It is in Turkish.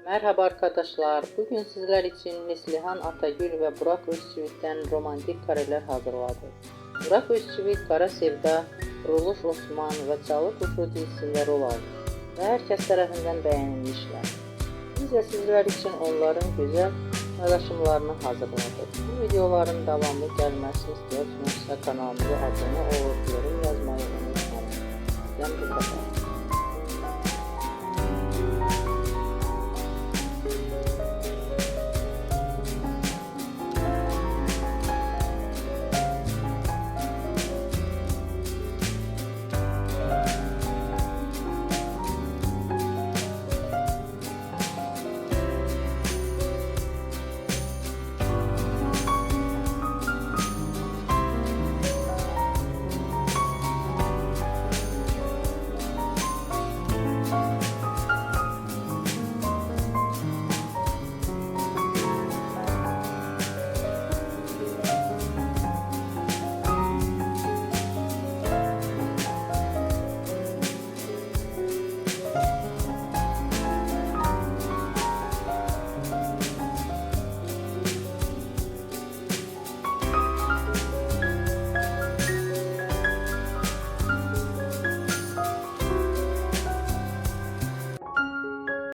Merhaba arkadaşlar. Bugün sizler için Neslihan Atagül ve Burak Özçivit'ten romantik kareler hazırladı. Burak Özçivit, Kara Sevda, Kuruluş Osman ve Çalı Kuşu dizisinde rol aldı ve herkes tarafından beğenilmişler. Biz de sizler için onların güzel paylaşımlarını hazırladık. Bu videoların devamlı gelmesini istiyorsanız kanalımıza abone olup yorum yazmayı unutmayın. Ben bu kadar.